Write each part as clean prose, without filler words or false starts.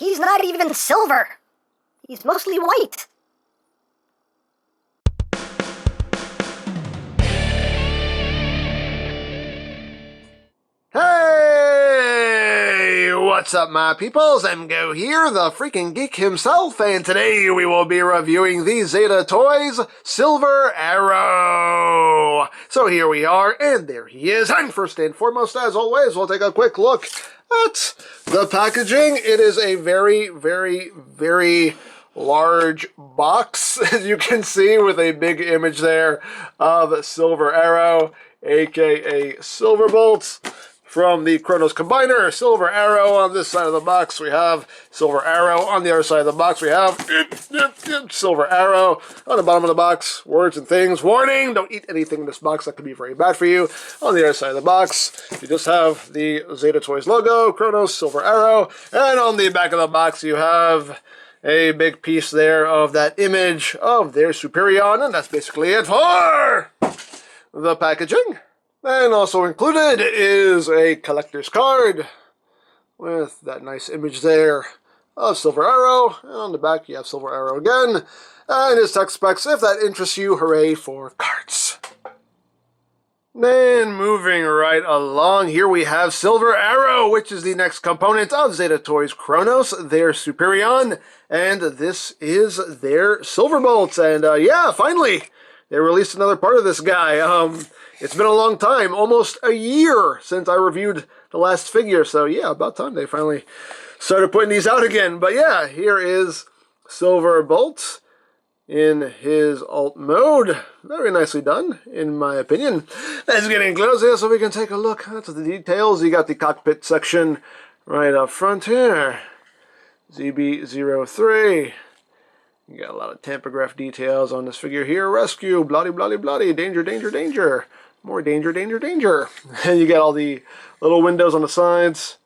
He's not even silver. He's mostly white. Hey! What's up, my peoples? EmGo here, the freaking geek himself, and today we will be reviewing the Zeta Toys Silver Arrow. So here we are, and there he is. And first and foremost, as always, we'll take a quick look at the packaging. It is a very, very, very large box, as you can see, with a big image there of Silver Arrow, aka Silverbolt. From the Chronos Combiner, Silver Arrow on this side of the box, we have Silver Arrow. On the other side of the box, we have Silver Arrow. On the bottom of the box, words and things. Warning, don't eat anything in this box. That could be very bad for you. On the other side of the box, you just have the Zeta Toys logo, Chronos, Silver Arrow. And on the back of the box, you have a big piece there of that image of their Superion. And that's basically it for the packaging. And also included is a collector's card with that nice image there of Silver Arrow. And on the back you have Silver Arrow again. And his tech specs, if that interests you, hooray for cards. Then moving right along, here we have Silver Arrow, which is the next component of Zeta Toys Chronos, their Superion. And this is their Silverbolt. And yeah, finally, they released another part of this guy. It's been a long time, almost a year since I reviewed the last figure, so yeah, about time they finally started putting these out again. But yeah, here is Silverbolt in his alt mode. Very nicely done, in my opinion. Let's get in close here so we can take a look at the details. You got the cockpit section right up front here. ZB03. You got a lot of tampograph details on this figure here. Rescue, bloody, bloody, bloody, danger, danger, danger. More danger, danger, danger. And you got all the little windows on the sides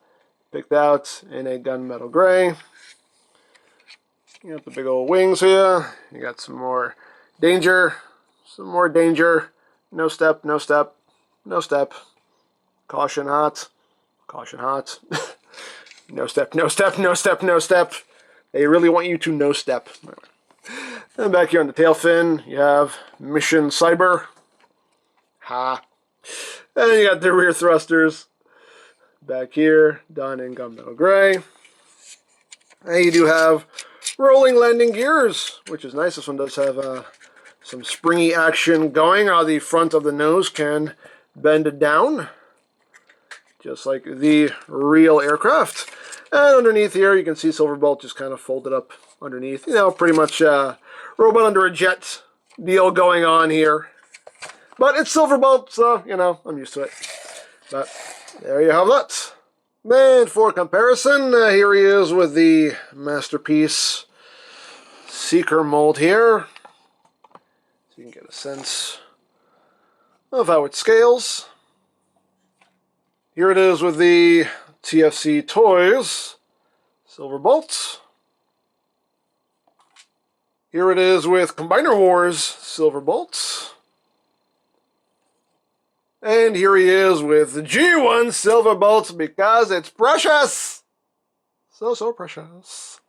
picked out in a gunmetal gray. You got the big old wings here. You got some more danger. Some more danger. No step, no step, no step. Caution hot. Caution hot. No step, no step, no step, no step. They really want you to no step. And back here on the tail fin, you have Mission Cyber. Ha. And you got the rear thrusters back here, done in gunmetal gray. And you do have rolling landing gears, which is nice. This one does have some springy action going. The front of the nose can bend down, just like the real aircraft. And underneath here, you can see Silverbolt just kind of folded up underneath. You know, pretty much robot under a jet deal going on here. But it's Silverbolt, so, you know, I'm used to it. But there you have that. And for comparison, here he is with the Masterpiece Seeker mold here. So you can get a sense of how it scales. Here it is with the TFC Toys Silverbolt. Here it is with Combiner Wars Silverbolt. And here he is with the G1 Silverbolt because it's precious. So, so precious.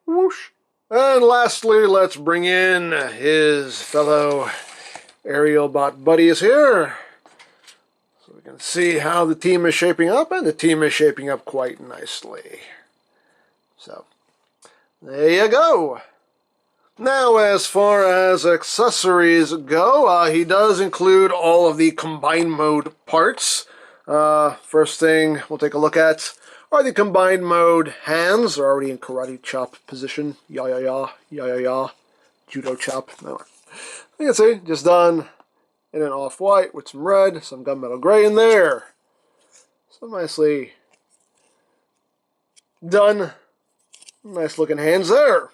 Whoosh. And lastly, let's bring in his fellow aerial bot buddies here. So we can see how the team is shaping up, and the team is shaping up quite nicely. So, there you go. Now, as far as accessories go, he does include all of the combined mode parts. First thing we'll take a look at are the combined mode hands. They're already in karate chop position. Ya ya ya, ya ya ya, judo chop. No. You can see, just done in an off-white with some red, some gunmetal gray in there. So nicely done. Nice looking hands there.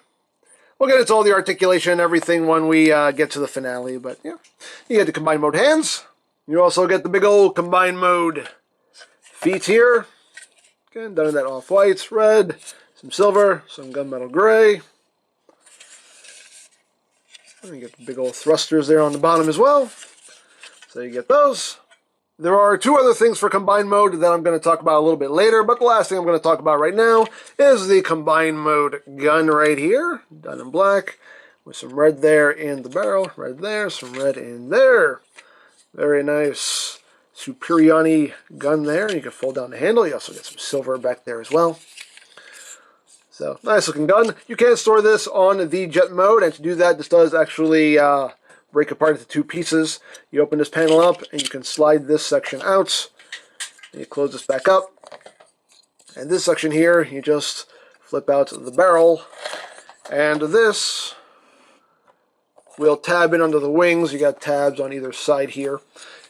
We'll get into all the articulation and everything when we get to the finale, but yeah. You get the combined mode hands. You also get the big old combined mode feet here. Again, done in that off-white, red, some silver, some gunmetal gray. And you get the big old thrusters there on the bottom as well. So you get those. There are two other things for combined mode that I'm going to talk about a little bit later, but the last thing I'm going to talk about right now is the combined mode gun right here, done in black, with some red there in the barrel, red there, some red in there. Very nice Superioni gun there. You can fold down the handle. You also get some silver back there as well. So, nice looking gun. You can store this on the jet mode, and to do that, this does actually break apart into two pieces. You open this panel up, and you can slide this section out. And you close this back up. And this section here, you just flip out the barrel. And this will tab in under the wings. You got tabs on either side here.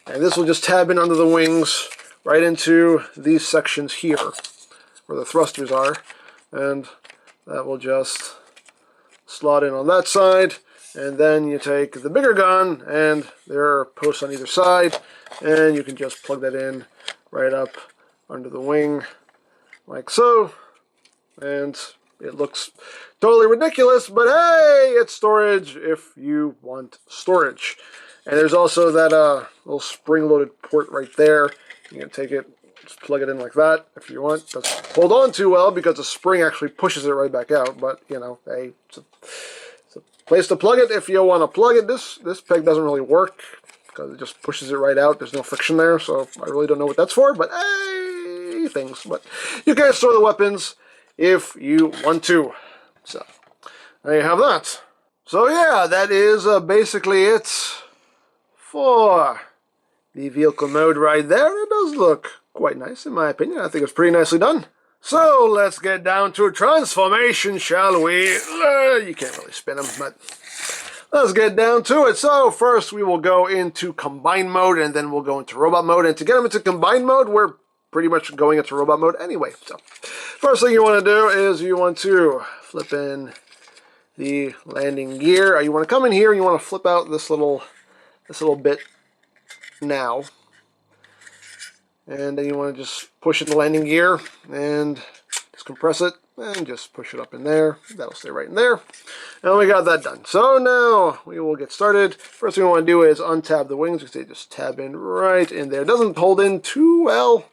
And this will just tab in under the wings right into these sections here, where the thrusters are. And that will just slot in on that side. And then you take the bigger gun, and there are posts on either side, and you can just plug that in right up under the wing, like so. And it looks totally ridiculous, but hey, it's storage if you want storage. And there's also that little spring-loaded port right there. You can take it, just plug it in like that if you want. Doesn't hold on too well because the spring actually pushes it right back out, but, you know, hey, it's a place to plug it if you want to plug it. This peg doesn't really work because it just pushes it right out. There's no friction there, so I really don't know what that's for, but hey, things. But you can store the weapons if you want to. So, there you have that. So yeah, that is basically it for the vehicle mode right there. It does look quite nice in my opinion. I think it's pretty nicely done. So, let's get down to transformation, shall we? You can't really spin them, but let's get down to it. So, first we will go into combined mode, and then we'll go into robot mode. And to get them into combined mode, we're pretty much going into robot mode anyway. So, first thing you want to do is you want to flip in the landing gear. You want to come in here and you want to flip out this little bit now. And then you want to just push in the landing gear and just compress it and just push it up in there. That'll stay right in there. And we got that done. So now we will get started. First thing we want to do is untab the wings. They just tab in right in there. It doesn't hold in too well.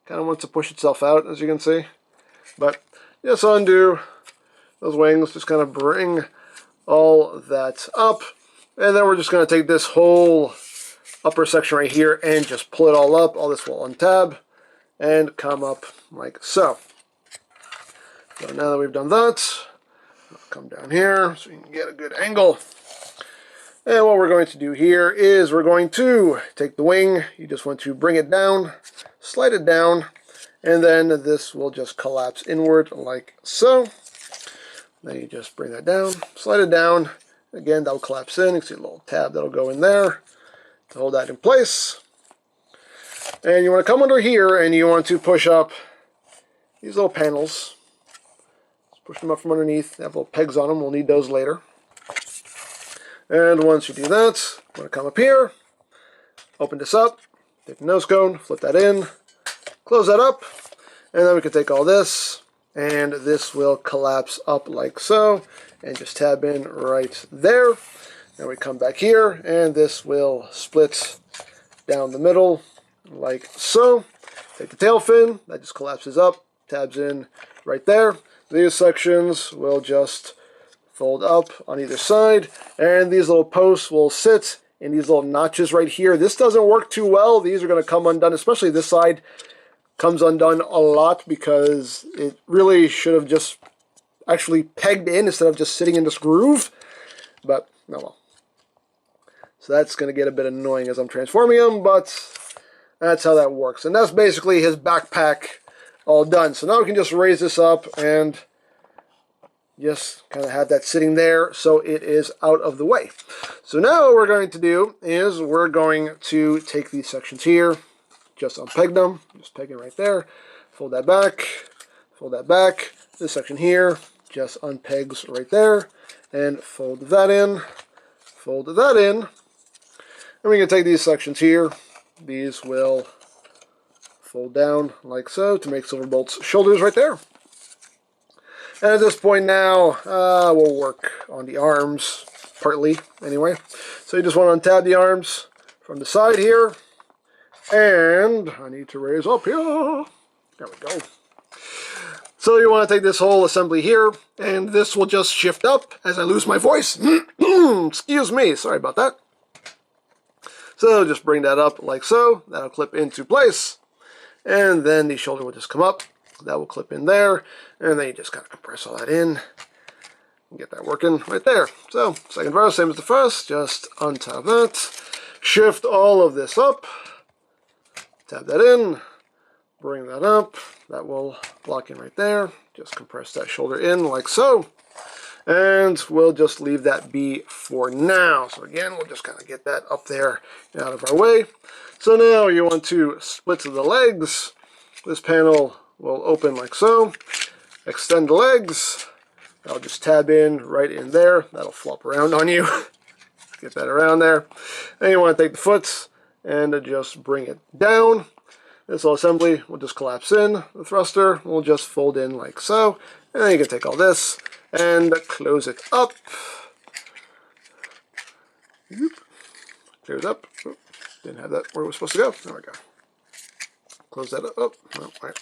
Kind of wants to push itself out, as you can see. But just undo those wings. Just kind of bring all that up. And then we're just going to take this whole upper section right here and just pull it all up. All this will untab and come up like so. So now that we've done that, I'll come down here so you can get a good angle. And what we're going to do here is we're going to take the wing. You just want to bring it down, slide it down, and then this will just collapse inward like so. Then you just bring that down, slide it down. Again, that'll collapse in. You can see a little tab that'll go in there to hold that in place. And you want to come under here and you want to push up these little panels. Just push them up from underneath. They have little pegs on them. We'll need those later. And once you do that, you want to come up here, open this up, take the nose cone, flip that in, close that up, and then we can take all this, and this will collapse up like so, and just tab in right there. And we come back here, and this will split down the middle, like so. Take the tail fin, that just collapses up, tabs in right there. These sections will just fold up on either side, and these little posts will sit in these little notches right here. This doesn't work too well. These are going to come undone, especially this side comes undone a lot because it really should have just actually pegged in instead of just sitting in this groove, but no well. So that's going to get a bit annoying as I'm transforming him, but that's how that works. And that's basically his backpack all done. So now we can just raise this up and just kind of have that sitting there so it is out of the way. So now what we're going to do is we're going to take these sections here, just unpeg them, just peg it right there, fold that back, fold that back. This section here just unpegs right there, and fold that in, fold that in. And we can take these sections here. These will fold down like so to make Silverbolt's shoulders right there. And at this point now, we'll work on the arms, partly anyway. So you just want to untab the arms from the side here, And I need to raise up here. There we go. So you want to take this whole assembly here, and this will just shift up as I lose my voice. Excuse me, sorry about that. So just bring that up like so. That'll clip into place. And then the shoulder will just come up. That will clip in there. And then you just kind of compress all that in. And get that working right there. So, second verse, same as the first. Just untap that. Shift all of this up. Tap that in. Bring that up. That will lock in right there. Just compress that shoulder in like so. And we'll just leave that be for now. So again, we'll just kind of get that up there and out of our way. So now you want to split the legs. This panel will open like so. Extend the legs. I'll just tab in right in there. That'll flop around on you. Get that around there. And you want to take the foot and just bring it down. This whole assembly will just collapse in. The thruster will just fold in like so. And then you can take all this and close it up. Clears up. Oop, didn't have that where it was supposed to go. There we go. Close that up. Oh, no, right.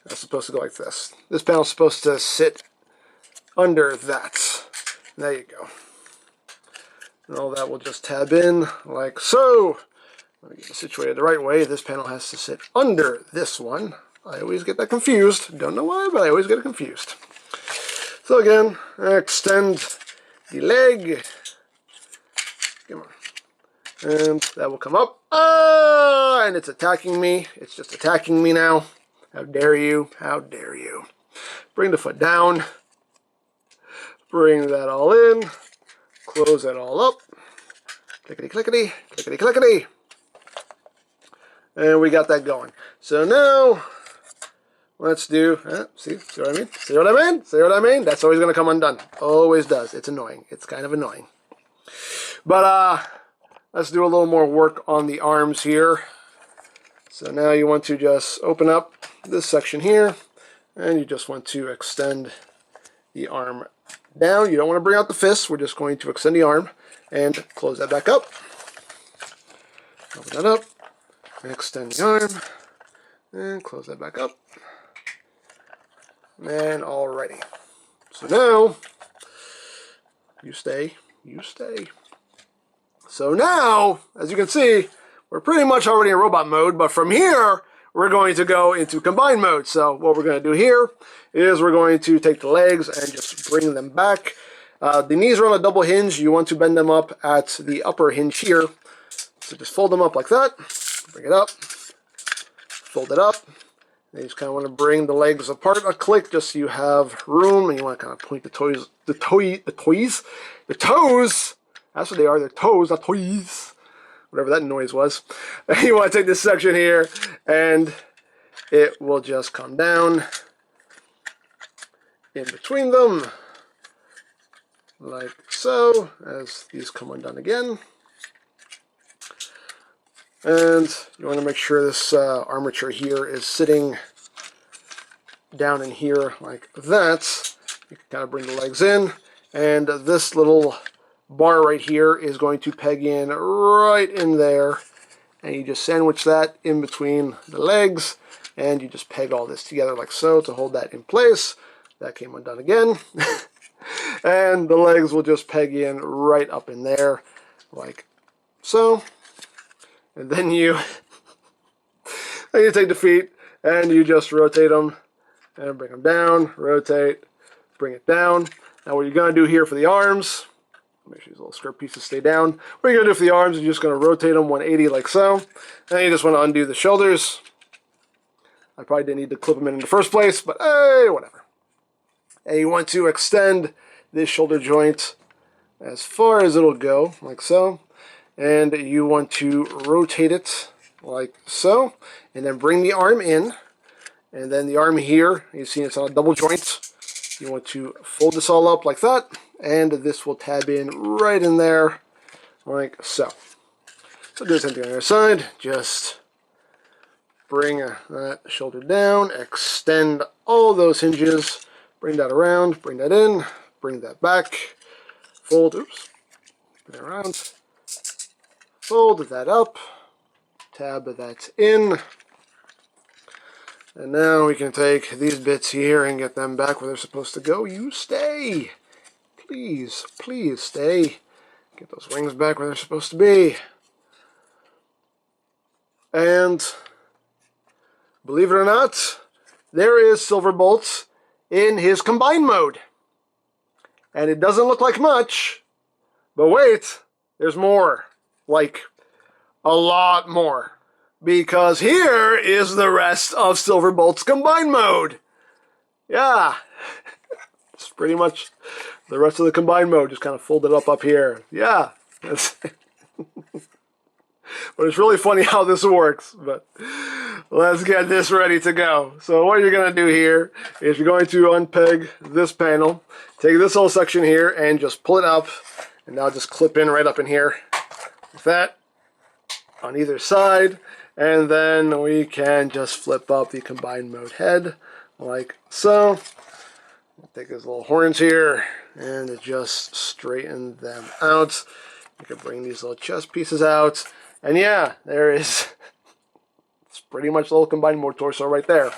That's supposed to go like this. This panel's supposed to sit under that. There you go. And all that will just tab in like so. Let me get it situated the right way. This panel has to sit under this one. I always get that confused. Don't know why, but I always get it confused. So again, extend the leg. Come on. And that will come up. Ah! And it's attacking me. It's just attacking me now. How dare you? How dare you? Bring the foot down. Bring that all in. Close that all up. Clickety, clickety, clickety, clickety. And we got that going. So now, let's do, see what I mean? See what I mean? See what I mean? That's always going to come undone. Always does. It's annoying. It's kind of annoying. But let's do a little more work on the arms here. So now you want to just open up this section here, and you just want to extend the arm down. You don't want to bring out the fist. We're just going to extend the arm and close that back up. Open that up. Extend the arm and close that back up. And alrighty. So now you stay. So now, as you can see, we're pretty much already in robot mode, but from here we're going to go into combined mode. So what we're going to do here is we're going to take the legs and just bring them back. The knees are on a double hinge. You want to bend them up at the upper hinge here. So just fold them up like that. Bring it up, fold it up, and you just kind of want to bring the legs apart a click just so you have room, and you want to kind of point the toes, that's what they are, they're toes, not toys, whatever that noise was. And you want to take this section here, and it will just come down in between them, like so, as these come undone again. And you want to make sure this armature here is sitting down in here like that. You can kind of bring the legs in, and this little bar right here is going to peg in right in there, and you just sandwich that in between the legs, and you just peg all this together like so to hold that in place. That came undone again. And the legs will just peg in right up in there like so. And then you take the feet and you just rotate them and bring them down, rotate, bring it down. Now what you're going to do here for the arms, make sure these little strip pieces stay down. What you're going to do for the arms is you're just going to rotate them 180 like so. And you just want to undo the shoulders. I probably didn't need to clip them in the first place, but hey, whatever. And you want to extend this shoulder joint as far as it'll go, like so. And you want to rotate it like so, and then bring the arm in, and then the arm here, you see it's on a double joint. You want to fold this all up like that, and this will tab in right in there like so. So do the same thing on the other side. Just bring that shoulder down, extend all those hinges, bring that around, bring that in, bring that back, fold, oops, bring it around. Fold that up, tab that's in. And now we can take these bits here and get them back where they're supposed to go. You stay! Please, please stay. Get those wings back where they're supposed to be. And believe it or not, there is Silverbolt in his combined mode. And it doesn't look like much, but wait, there's more. Like, a lot more. Because here is the rest of Silverbolt's combined mode. Yeah. It's pretty much the rest of the combined mode, just kind of folded up here. Yeah. But it's really funny how this works. But let's get this ready to go. So what you're going to do here is you're going to unpeg this panel, take this whole section here, and just pull it up. And now just clip in right up in here. Like that. On either side. And then we can just flip up the combined mode head like so. Take those little horns here and just straighten them out. You can bring these little chest pieces out. And yeah, there is, it's pretty much the little combined mode torso right there.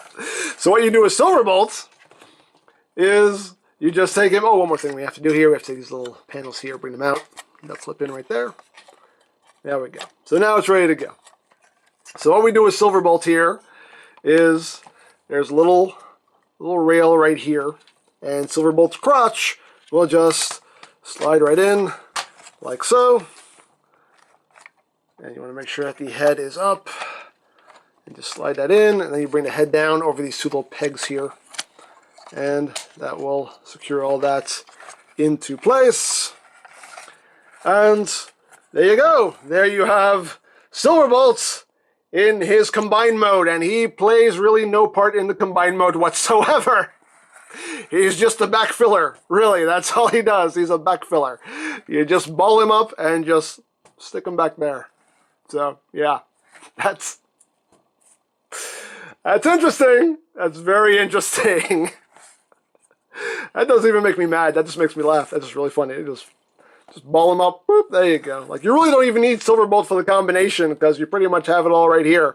So what you do with Silverbolt is you just take him, oh, one more thing we have to do here. We have to take these little panels here, bring them out. They'll flip in right there. There we go. So now it's ready to go. So what we do with Silverbolt here is there's a little rail right here, and Silverbolt's crotch will just slide right in like so. And you want to make sure that the head is up, and just slide that in, and then you bring the head down over these two little pegs here, and that will secure all that into place. And there you go. There you have Silverbolt in his combined mode, and he plays really no part in the combined mode whatsoever. He's just a back filler. Really, that's all he does. He's a back filler. You just ball him up and just stick him back there. So, yeah, that's interesting. That's very interesting. That doesn't even make me mad. That just makes me laugh. That's just really funny. It just ball him up. Boop, there you go. Like, you really don't even need Silverbolt for the combination because you pretty much have it all right here,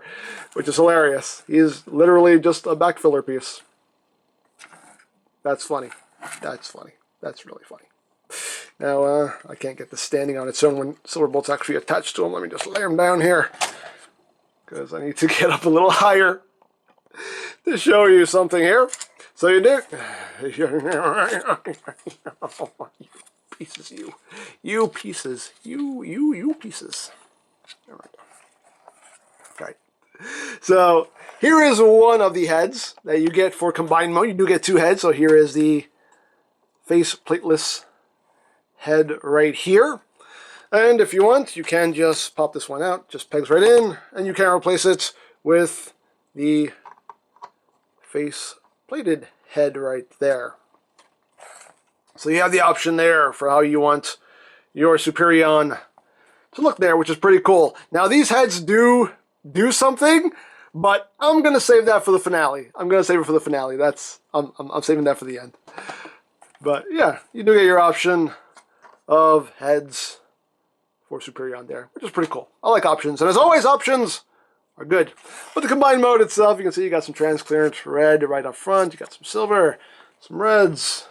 which is hilarious. He's literally just a back filler piece. That's funny. That's funny. That's really funny. Now, I can't get this standing on its own when Silverbolt's actually attached to him. Let me just lay him down here because I need to get up a little higher to show you something here. So you do. Pieces, you pieces, you pieces. All right. So here is one of the heads that you get for combined mode. You do get two heads. So here is the face plateless head right here. And if you want, you can just pop this one out. Just pegs right in, and you can replace it with the face plated head right there. So you have the option there for how you want your Superion to look there, which is pretty cool. Now these heads do something, but I'm gonna save that for the finale. I'm gonna save it for the finale. I'm saving that for the end. But yeah, you do get your option of heads for Superion there, which is pretty cool. I like options, and as always, options are good. But the combined mode itself, you can see you got some transclearance red right up front. You got some silver, some reds.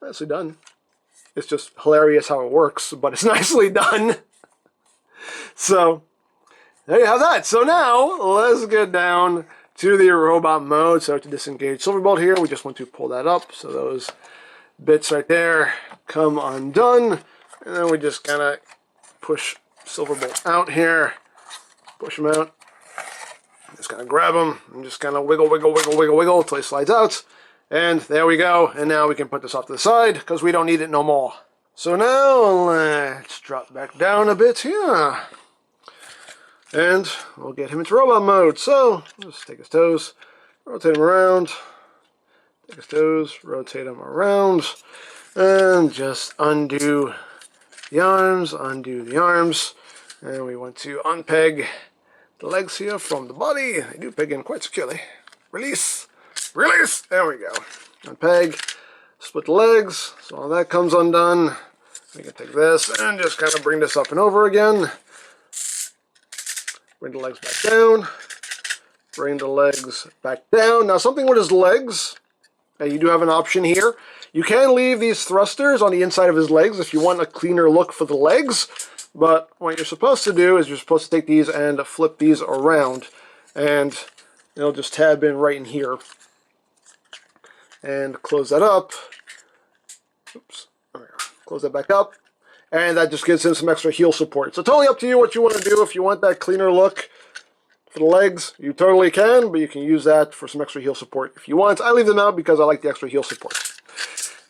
Nicely done. It's just hilarious how it works, but it's nicely done. So, there you have that. So now, let's get down to the robot mode. So to disengage Silverbolt here, we just want to pull that up. So those bits right there come undone. And then we just kind of push Silverbolt out here. Push him out. Just kind of grab him and just kind of wiggle, wiggle, wiggle, wiggle, wiggle until he slides out. And there we go, and now we can put this off to the side, because we don't need it no more. So now, let's drop back down a bit here. And we'll get him into robot mode. So, let's take his toes, rotate him around, take his toes, rotate him around, and just undo the arms, and we want to unpeg the legs here from the body. They do peg in quite securely. Release. Release! There we go. Unpeg, split the legs, so all that comes undone. We can take this and just kind of bring this up and over again. Bring the legs back down. Bring the legs back down. Now something with his legs, you do have an option here. You can leave these thrusters on the inside of his legs if you want a cleaner look for the legs. But what you're supposed to do is you're supposed to take these and flip these around. And it'll just tab in right in here. And close that up. Oops. Close that back up. And that just gives him some extra heel support. So totally up to you what you want to do. If you want that cleaner look for the legs, you totally can, but you can use that for some extra heel support if you want. I leave them out because I like the extra heel support.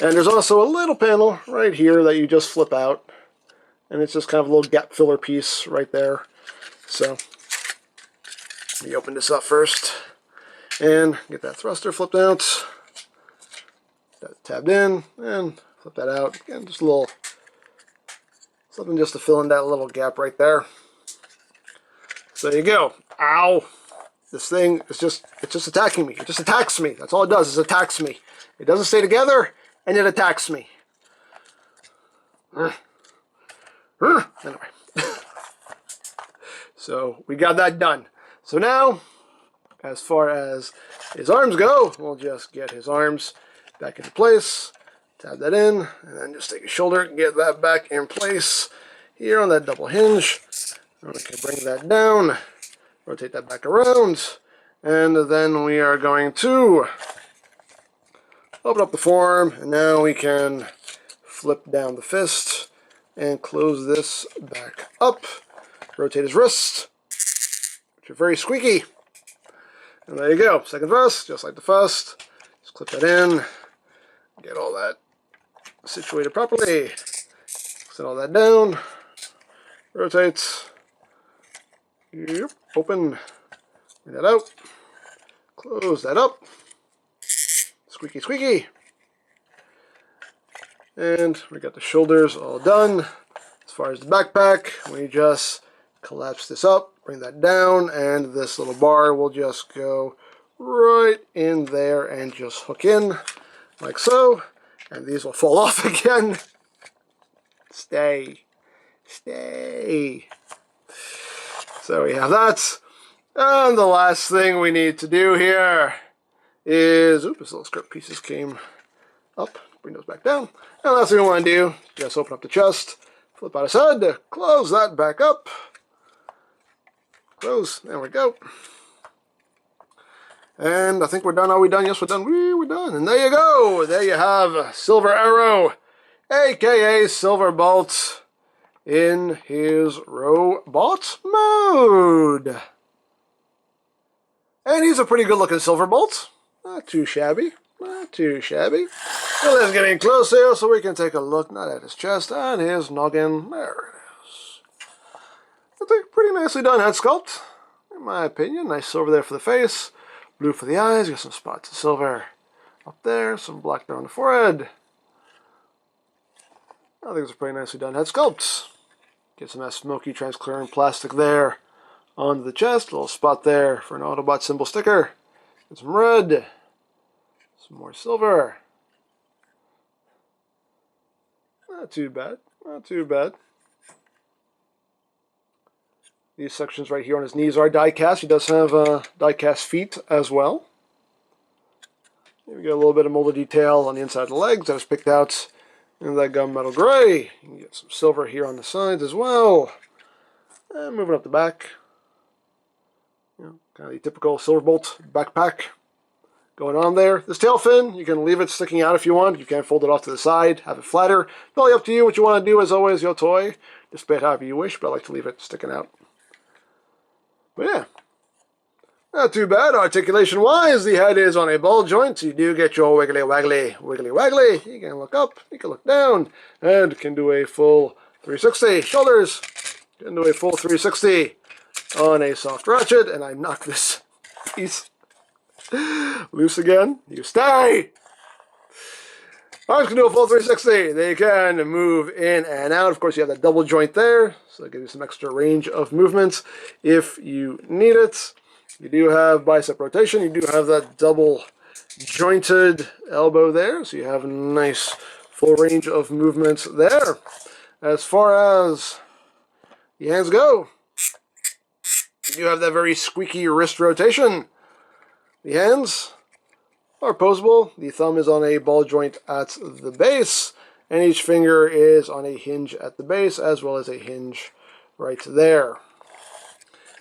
And there's also a little panel right here that you just flip out. And it's just kind of a little gap filler piece right there. So, let me open this up first. And get that thruster flipped out. That tabbed in, and flip that out. Again, just a little, something just to fill in that little gap right there. So there you go. Ow! This thing is it's just attacking me. It just attacks me. That's all it does, is attacks me. It doesn't stay together, and it attacks me. Anyway. So we got that done. So now, as far as his arms go, we'll just get his arms back into place. Tab that in, and then just take his shoulder and get that back in place here on that double hinge. And we can bring that down, rotate that back around, and then we are going to open up the form, and now we can flip down the fist and close this back up. Rotate his wrist, which are very squeaky. And there you go, second fist, just like the first. Just clip that in, get all that situated properly. Set all that down, rotate. Yep, open, bring that out, close that up, squeaky squeaky, and we got the shoulders all done. As far as the backpack, we just collapse this up, bring that down, and this little bar will just go right in there and just hook in, like so, and these will fall off again. Stay, stay. So we have that. And the last thing we need to do here is, oops, those little skirt pieces came up. Bring those back down. And the last thing we want to do, just open up the chest, flip out his head, close that back up. Close, there we go. And I think we're done. Are we done? Yes, we're done. We're done. And there you go. There you have Silver Arrow, aka Silverbolt, in his robot mode. And he's a pretty good looking Silverbolt. Not too shabby. Not too shabby. So let's get in closer so we can take a look, not at his chest, and his noggin. There it is. That's a pretty nicely done head sculpt, in my opinion. Nice silver there for the face. Blue for the eyes. Got some spots of silver up there. Some black there on the forehead. I think it's a pretty nicely done head sculpt. Get some of that smoky transparent plastic there onto the chest. A little spot there for an Autobot symbol sticker. Get some red. Some more silver. Not too bad. Not too bad. These sections right here on his knees are die cast. He does have die cast feet as well. Here we got a little bit of molded detail on the inside of the legs that was picked out in that gunmetal gray. You can get some silver here on the sides as well. And moving up the back. You know, kind of the typical Silverbolt backpack going on there. This tail fin, you can leave it sticking out if you want. You can fold it off to the side, have it flatter. Totally up to you what you want to do. As always, your toy. Display it however you wish, but I like to leave it sticking out. But yeah, not too bad. Articulation-wise, the head is on a ball joint, so you do get your wiggly waggly, wiggly waggly. You can look up, you can look down, and can do a full 360. Shoulders can do a full 360 on a soft ratchet, and I knocked this piece loose again. You stay! Arms can do a full 360. They can move in and out. Of course, you have that double joint there, so it gives you some extra range of movement if you need it. You do have bicep rotation. You do have that double jointed elbow there, so you have a nice full range of movement there. As far as the hands go, You have that very squeaky wrist rotation. The hands are posable. The thumb is on a ball joint at the base, and each finger is on a hinge at the base, as well as a hinge right there.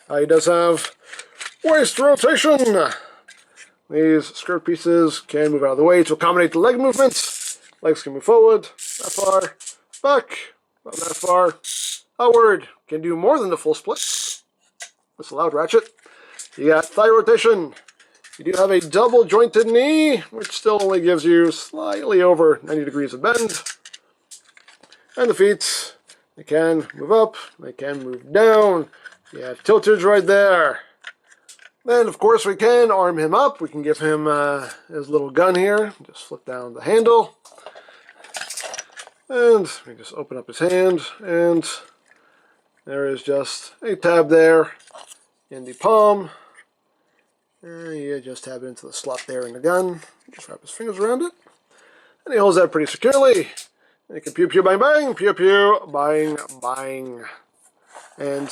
He does have waist rotation. These skirt pieces can move out of the way to accommodate the leg movements. Legs can move forward, that far, back, not that far, outward. Can do more than the full split. This allowed ratchet. You got thigh rotation. You do have a double jointed knee, which still only gives you slightly over 90 degrees of bend. And the feet, they can move up, they can move down. You have tilters right there. Then, of course, we can arm him up. We can give him his little gun here. Just flip down the handle. And we just open up his hand, and there is just a tab there in the palm. And you just tab it into the slot there in the gun. Just wrap his fingers around it. And he holds that pretty securely. And you can pew pew bang bang, pew pew bang bang. And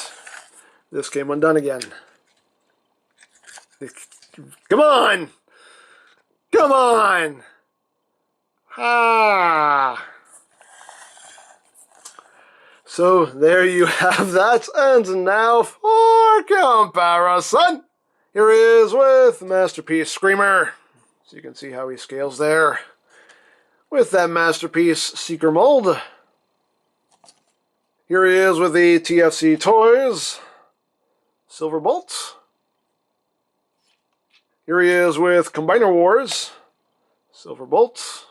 this came undone again. Come on! Come on! Ah! So there you have that, and now for comparison. Here he is with Masterpiece Screamer. So you can see how he scales there. With that Masterpiece Seeker mold. Here he is with the TFC Toys Silverbolt. Here he is with Combiner Wars Silverbolt.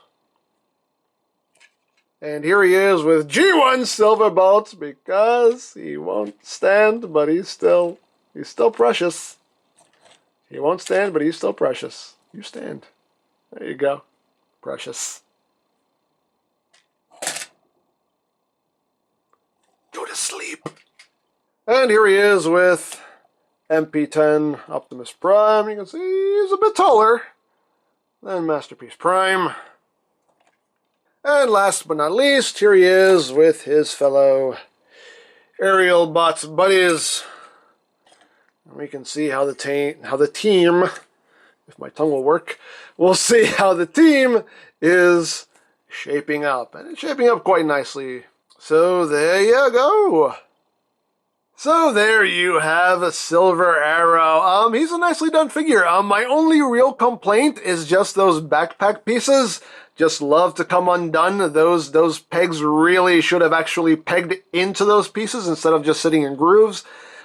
And here he is with G1 Silverbolt, because he won't stand, but he's still precious. He won't stand, but he's still precious. You stand. There you go. Precious. Go to sleep. And here he is with MP10 Optimus Prime. You can see he's a bit taller than Masterpiece Prime. And last but not least, here he is with his fellow aerial bots buddies. And we can see how the team, if my tongue will work, we'll see how the team is shaping up. And it's shaping up quite nicely. So there you go. So there you have a Silver Arrow. He's a nicely done figure. My only real complaint is just those backpack pieces. Just love to come undone. Those pegs really should have actually pegged into those pieces instead of just sitting in grooves.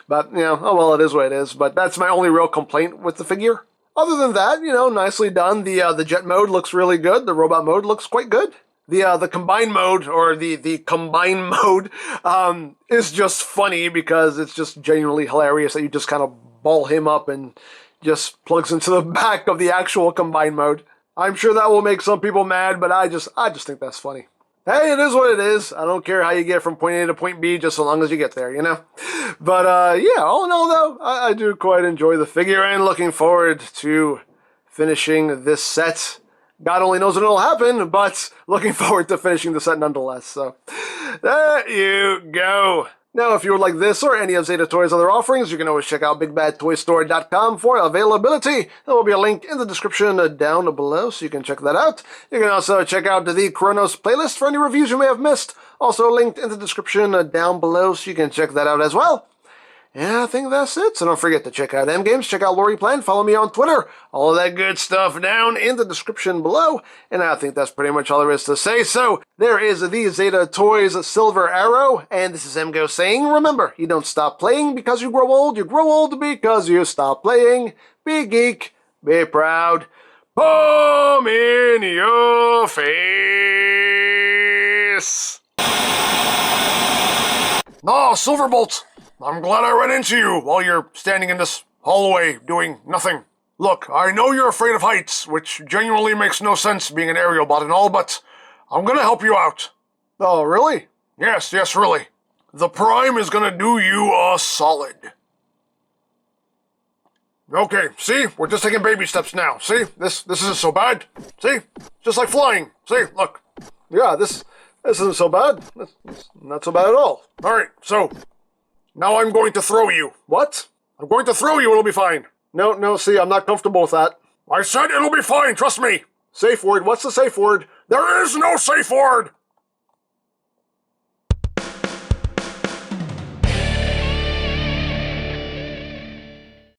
But, you know, oh well, it is what it is. But that's my only real complaint with the figure. Other than that, you know, nicely done. The jet mode looks really good. The robot mode looks quite good. The combine mode, or the combine mode, is just funny because it's just genuinely hilarious that you just kind of ball him up and just plugs into the back of the actual combine mode. I'm sure that will make some people mad, but I just think that's funny. Hey, it is what it is. I don't care how you get from point A to point B, just so long as you get there, you know? But, yeah, all in all, though, I do quite enjoy the figure, and looking forward to finishing this set. God only knows when it'll happen, but looking forward to finishing the set nonetheless. So, there you go. Now, if you would like this or any of Zeta Toys' other offerings, you can always check out BigBadToyStore.com for availability. There will be a link in the description down below, so you can check that out. You can also check out the Chronos playlist for any reviews you may have missed. Also linked in the description down below, so you can check that out as well. And I think that's it. So don't forget to check out EmGo's, check out Lori Plan, follow me on Twitter. All of that good stuff down in the description below. And I think that's pretty much all there is to say. So there is the Zeta Toys Silver Arrow. And this is EmGo saying, remember, you don't stop playing because you grow old because you stop playing. Be geek, be proud. Boom in your face. No, Silverbolt. I'm glad I ran into you while you're standing in this hallway doing nothing. Look, I know you're afraid of heights, which genuinely makes no sense being an aerial bot and all, but I'm gonna help you out. Oh, really? Yes, really. The Prime is gonna do you a solid. Okay, see? We're just taking baby steps now. See? This isn't so bad. See? Just like flying. See? Look. Yeah, this isn't so bad. It's not so bad at all. Alright, so now I'm going to throw you. What? I'm going to throw you, it'll be fine. No, see, I'm not comfortable with that. I said it'll be fine, trust me. Safe word, what's the safe word? There is no safe word!